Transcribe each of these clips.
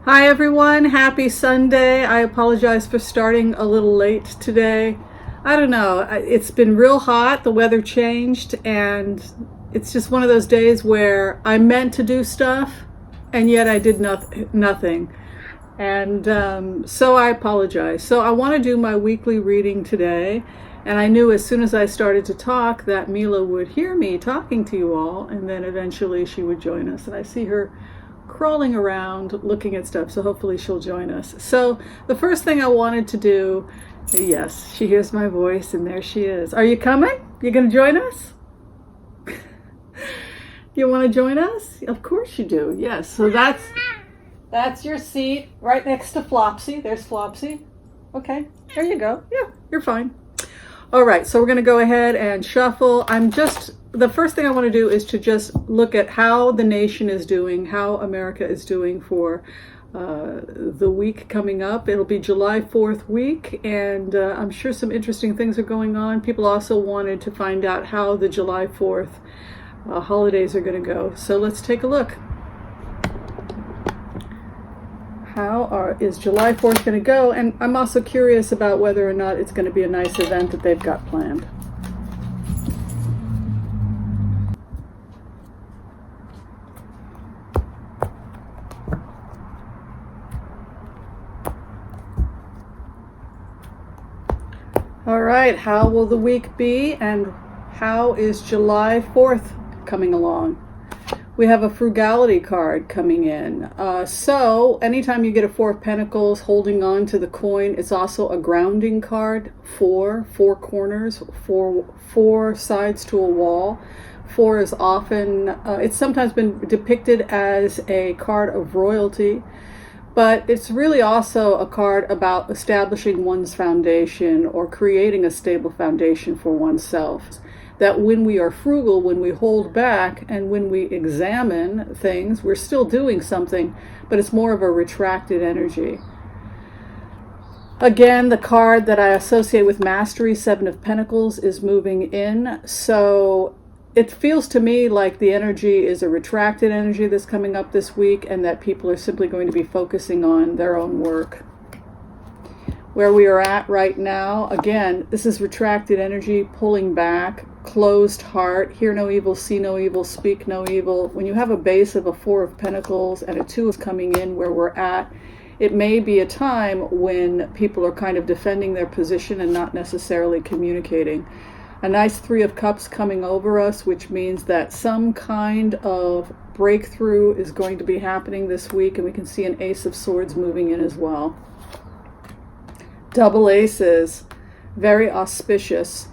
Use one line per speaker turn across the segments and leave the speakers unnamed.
Hi everyone, happy Sunday. I apologize for starting a little late today. I don't know, it's been real hot, the weather changed, and it's just one of those days where I meant to do stuff and yet I did nothing. And so I apologize. So I want to do my weekly reading today, and I knew as soon as I started to talk that Mila would hear me talking to you all, and then eventually she would join us. And I see her crawling around looking at stuff, so hopefully she'll join us. So the first thing I wanted to do, yes, she hears my voice and there she is. Are you coming? You gonna join us? You want to join us? Of course you do. Yes. So that's your seat right next to Flopsy. There's Flopsy. Okay, there you go. Yeah, you're fine. All right, so we're going to go ahead and shuffle. The first thing I want to do is to just look at how the nation is doing, how America is doing for the week coming up. It'll be July 4th week, and I'm sure some interesting things are going on. People also wanted to find out how the July 4th holidays are going to go. So let's take a look. How is July 4th going to go? And I'm also curious about whether or not it's going to be a nice event that they've got planned. All right, how will the week be, and how is July 4th coming along? We have a frugality card coming in. So anytime you get a Four of Pentacles holding on to the coin, it's also a grounding card. Four corners, four sides to a wall. Four is often, it's sometimes been depicted as a card of royalty, but it's really also a card about establishing one's foundation or creating a stable foundation for oneself. That when we are frugal, when we hold back, and when we examine things, we're still doing something, but it's more of a retracted energy. Again, the card that I associate with mastery, Seven of Pentacles, is moving in. So it feels to me like the energy is a retracted energy that's coming up this week, and that people are simply going to be focusing on their own work. Where we are at right now, again, this is retracted energy, pulling back, closed heart, hear no evil, see no evil, speak no evil. When you have a base of a Four of Pentacles and a Two is coming in where we're at, it may be a time when people are kind of defending their position and not necessarily communicating. A nice Three of Cups coming over us, which means that some kind of breakthrough is going to be happening this week, and we can see an Ace of Swords moving in as well. Double aces, very auspicious.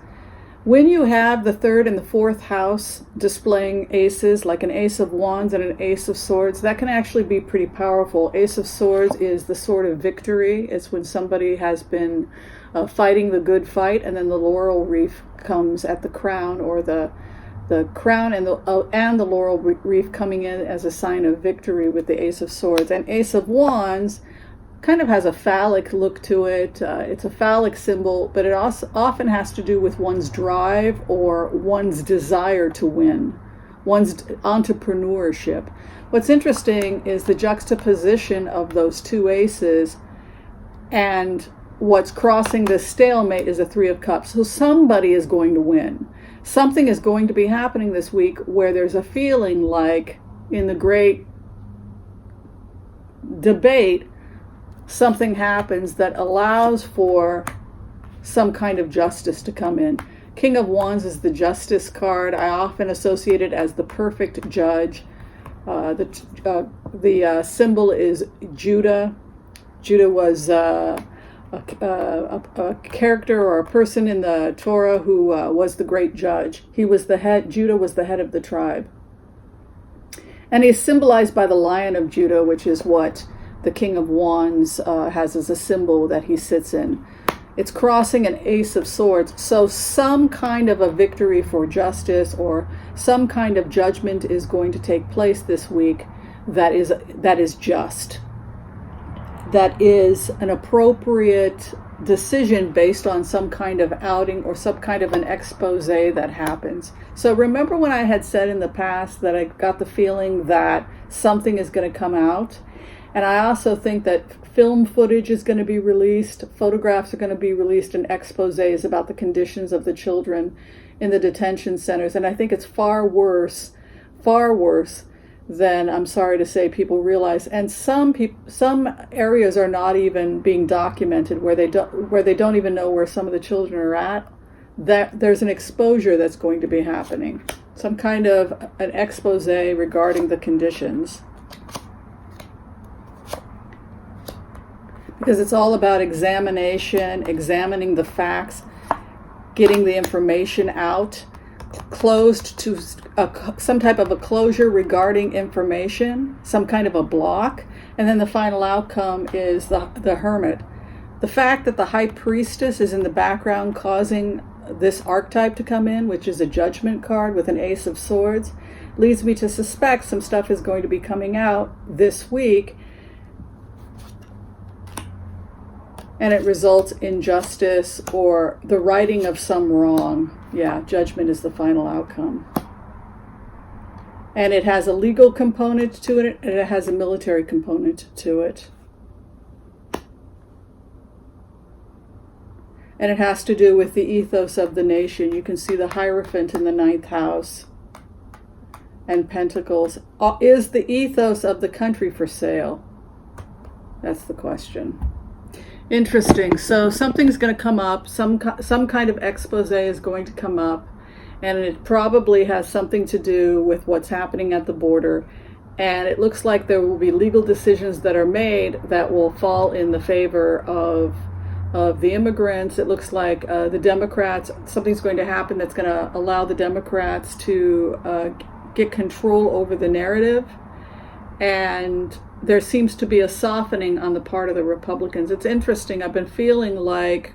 When you have the third and the fourth house displaying aces, like an Ace of Wands and an Ace of Swords, that can actually be pretty powerful. Ace of Swords is the sword of victory. It's when somebody has been fighting the good fight, and then the laurel wreath comes at the crown, or the crown and the laurel wreath coming in as a sign of victory with the Ace of Swords. And Ace of Wands kind of has a phallic look to it. It's a phallic symbol, but it also often has to do with one's drive or one's desire to win, one's entrepreneurship. What's interesting is the juxtaposition of those two aces, and what's crossing this stalemate is a Three of Cups. So somebody is going to win. Something is going to be happening this week where there's a feeling like in the great debate, something happens that allows for some kind of justice to come in. King of Wands is the Justice card. I often associate it as the perfect judge. The symbol is Judah. Judah was a character or a person in the Torah who was the great judge. He was the head. Judah was the head of the tribe. And he's symbolized by the Lion of Judah, which is what the King of Wands has as a symbol that he sits in. It's crossing an Ace of Swords. So some kind of a victory for justice or some kind of judgment is going to take place this week that is just. That is an appropriate decision based on some kind of outing or some kind of an expose that happens. So remember when I had said in the past that I got the feeling that something is going to come out? And I also think that film footage is going to be released, photographs are going to be released, and exposés about the conditions of the children in the detention centers. And I think it's far worse than, I'm sorry to say, people realize. And some areas are not even being documented, where they don't even know where some of the children are at. That there's an exposure that's going to be happening, some kind of an expose regarding the conditions, because it's all about examination, examining the facts, getting the information out, closed to some type of a closure regarding information, some kind of a block, and then the final outcome is the hermit. The fact that the high priestess is in the background causing this archetype to come in, which is a judgment card with an ace of swords, leads me to suspect some stuff is going to be coming out this week, and it results in justice or the righting of some wrong. Yeah, judgment is the final outcome. And it has a legal component to it, and it has a military component to it. And it has to do with the ethos of the nation. You can see the Hierophant in the 9th house. And Pentacles. Is the ethos of the country for sale? That's the question. Interesting. So something's going to come up. Some kind of expose is going to come up. And it probably has something to do with what's happening at the border. And it looks like there will be legal decisions that are made that will fall in the favor of the immigrants. It looks like the Democrats, something's going to happen that's going to allow the Democrats to get control over the narrative. And there seems to be a softening on the part of the Republicans. It's interesting. I've been feeling like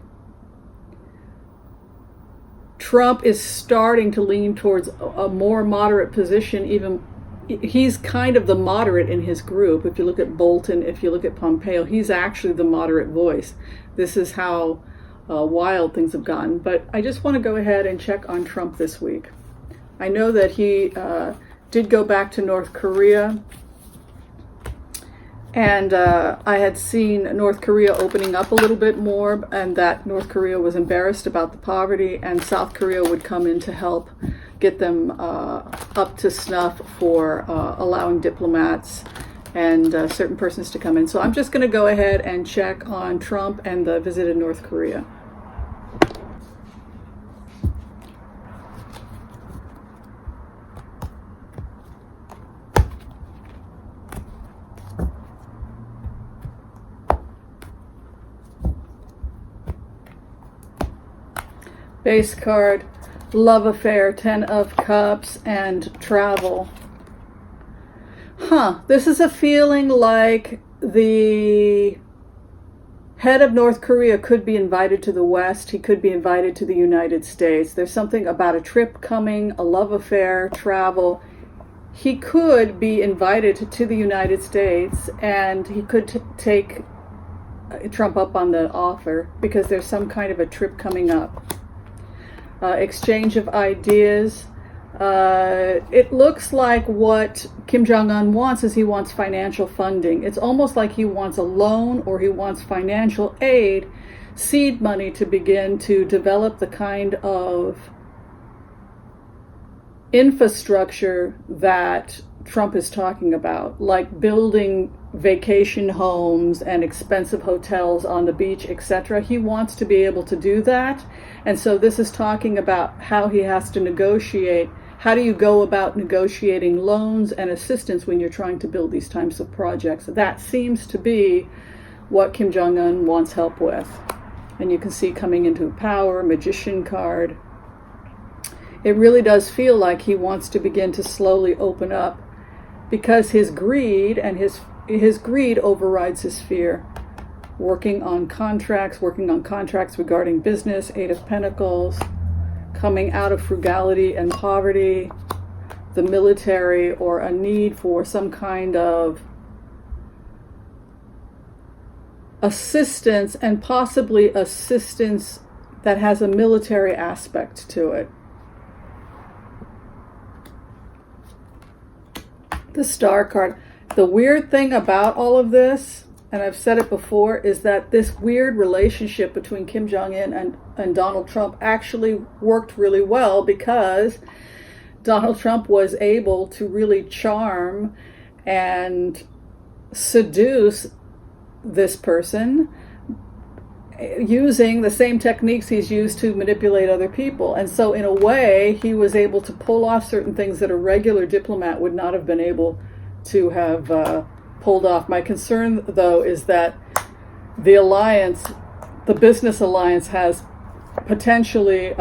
Trump is starting to lean towards a more moderate position. Even he's kind of the moderate in his group. If you look at Bolton, if you look at Pompeo, he's actually the moderate voice. This is how wild things have gotten. But I just want to go ahead and check on Trump this week. I know that he did go back to North Korea. And I had seen North Korea opening up a little bit more, and that North Korea was embarrassed about the poverty, and South Korea would come in to help get them up to snuff for allowing diplomats and certain persons to come in. So I'm just going to go ahead and check on Trump and the visit in North Korea. Base card, love affair, 10 of Cups, and travel. This is a feeling like the head of North Korea could be invited to the West. He could be invited to the United States. There's something about a trip coming, a love affair, travel. He could be invited to the United States, and he could take Trump up on the offer because there's some kind of a trip coming up. Exchange of ideas. It looks like what Kim Jong-un wants is he wants financial funding. It's almost like he wants a loan or he wants financial aid, seed money to begin to develop the kind of infrastructure that Trump is talking about, like building vacation homes and expensive hotels on the beach, etc. He wants to be able to do that. And so this is talking about how he has to negotiate. How do you go about negotiating loans and assistance when you're trying to build these types of projects? That seems to be what Kim Jong-un wants help with. And you can see coming into power, Magician card. It really does feel like he wants to begin to slowly open up because his greed and his greed overrides his fear. Working on contracts regarding business, 8 of Pentacles, coming out of frugality and poverty, the military, or a need for some kind of assistance, and possibly assistance that has a military aspect to it. The Star card. The weird thing about all of this, and I've said it before, is that this weird relationship between Kim Jong-un and Donald Trump actually worked really well, because Donald Trump was able to really charm and seduce this person using the same techniques he's used to manipulate other people. And so in a way, he was able to pull off certain things that a regular diplomat would not have been able to have pulled off. My concern, though, is that the alliance, the business alliance, has potentially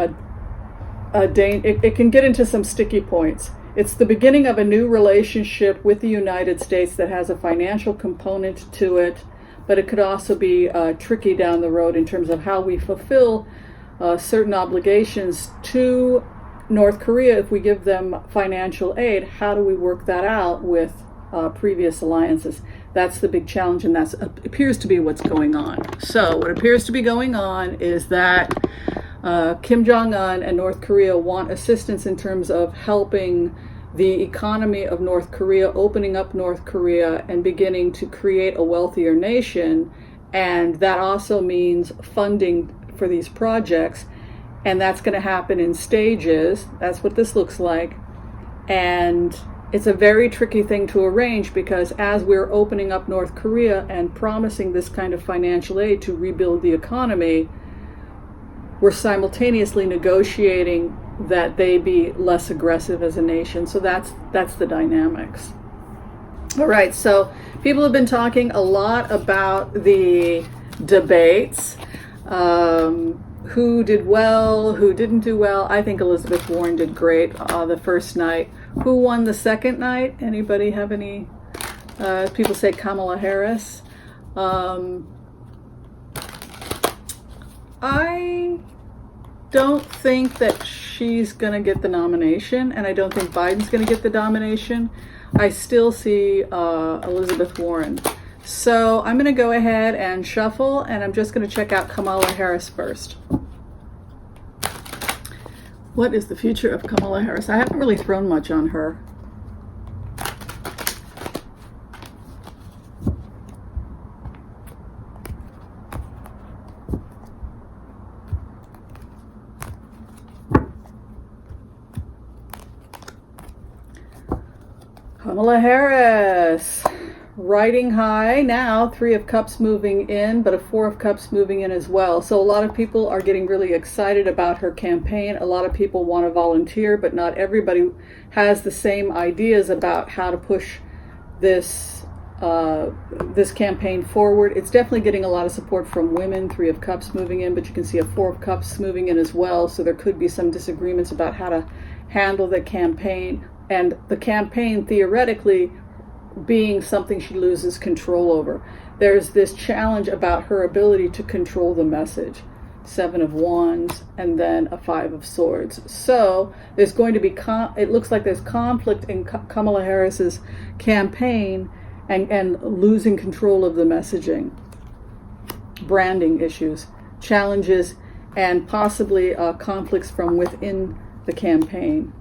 it can get into some sticky points. It's the beginning of a new relationship with the United States that has a financial component to it, but it could also be tricky down the road in terms of how we fulfill certain obligations to North Korea if we give them financial aid. How do we work that out with previous alliances? That's the big challenge, and that appears to be what's going on. So what appears to be going on is that Kim Jong-un and North Korea want assistance in terms of helping the economy of North Korea, opening up North Korea and beginning to create a wealthier nation. And that also means funding for these projects. And that's going to happen in stages. That's what this looks like. And it's a very tricky thing to arrange, because as we're opening up North Korea and promising this kind of financial aid to rebuild the economy, we're simultaneously negotiating that they be less aggressive as a nation. So that's the dynamics. All right, so people have been talking a lot about the debates. Who did well, who didn't do well. I think Elizabeth Warren did great the first night. Who won the second night? Anybody have any? People say Kamala Harris. I don't think that she's going to get the nomination, and I don't think Biden's going to get the nomination. I still see Elizabeth Warren. So I'm going to go ahead and shuffle, and I'm just going to check out Kamala Harris first. What is the future of Kamala Harris? I haven't really thrown much on her. Kamala Harris, riding high now, 3 of Cups moving in, but a 4 of Cups moving in as well. So a lot of people are getting really excited about her campaign. A lot of people want to volunteer, but not everybody has the same ideas about how to push this campaign forward. It's definitely getting a lot of support from women, 3 of Cups moving in, but you can see a 4 of Cups moving in as well. So there could be some disagreements about how to handle the campaign. And the campaign, theoretically, being something she loses control over. There's this challenge about her ability to control the message. 7 of Wands and then a 5 of Swords. So there's going to be, it looks like there's conflict in Kamala Harris's campaign and losing control of the messaging. Branding issues, challenges, and possibly conflicts from within the campaign.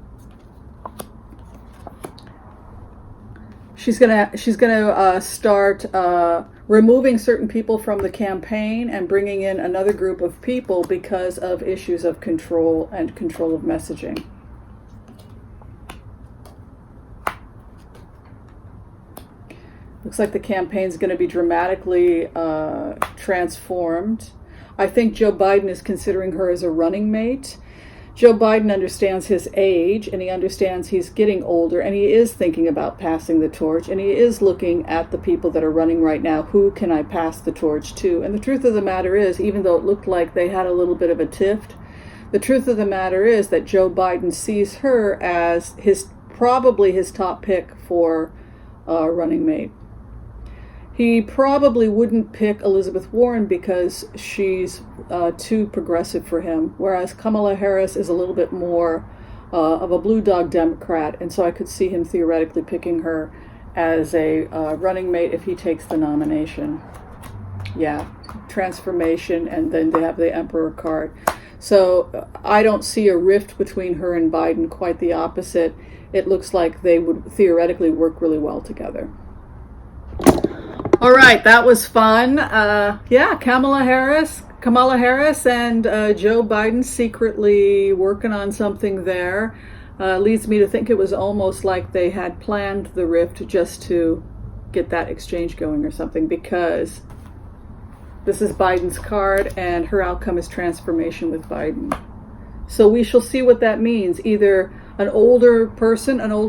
She's gonna start removing certain people from the campaign and bringing in another group of people because of issues of control and control of messaging. Looks like the campaign's going to be dramatically transformed. I think Joe Biden is considering her as a running mate. Joe Biden understands his age, and he understands he's getting older, and he is thinking about passing the torch, and he is looking at the people that are running right now. Who can I pass the torch to? And the truth of the matter is, even though it looked like they had a little bit of a tiff, the truth of the matter is that Joe Biden sees her as probably his top pick for running mate. He probably wouldn't pick Elizabeth Warren because she's too progressive for him, whereas Kamala Harris is a little bit more of a blue dog Democrat, and so I could see him theoretically picking her as a running mate if he takes the nomination. Yeah, transformation, and then they have the Emperor card. So I don't see a rift between her and Biden, quite the opposite. It looks like they would theoretically work really well together. All right, that was fun. Yeah, Kamala Harris and Joe Biden secretly working on something there. Leads me to think it was almost like they had planned the rift just to get that exchange going or something, because this is Biden's card and her outcome is transformation with Biden. So we shall see what that means. Either an older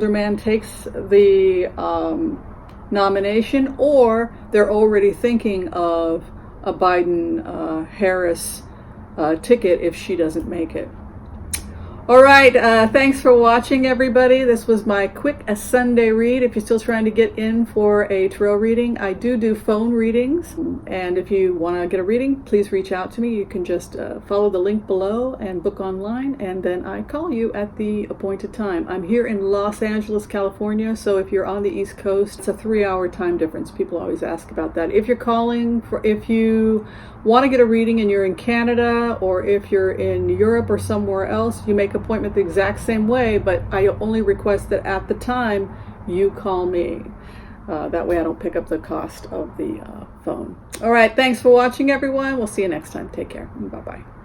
man takes the nomination, or they're already thinking of a Biden-Harris ticket if she doesn't make it. All right, thanks for watching, everybody. This was my quick Sunday read. If you're still trying to get in for a tarot reading, I do phone readings. And if you want to get a reading, please reach out to me. You can just follow the link below and book online, and then I call you at the appointed time. I'm here in Los Angeles, California, so if you're on the East Coast, it's a 3-hour time difference. People always ask about that. If you want to get a reading and you're in Canada, or if you're in Europe or somewhere else, you make appointment the exact same way, but I only request that at the time you call me. That way I don't pick up the cost of the phone. All right, thanks for watching, everyone. We'll see you next time. Take care. Bye-bye.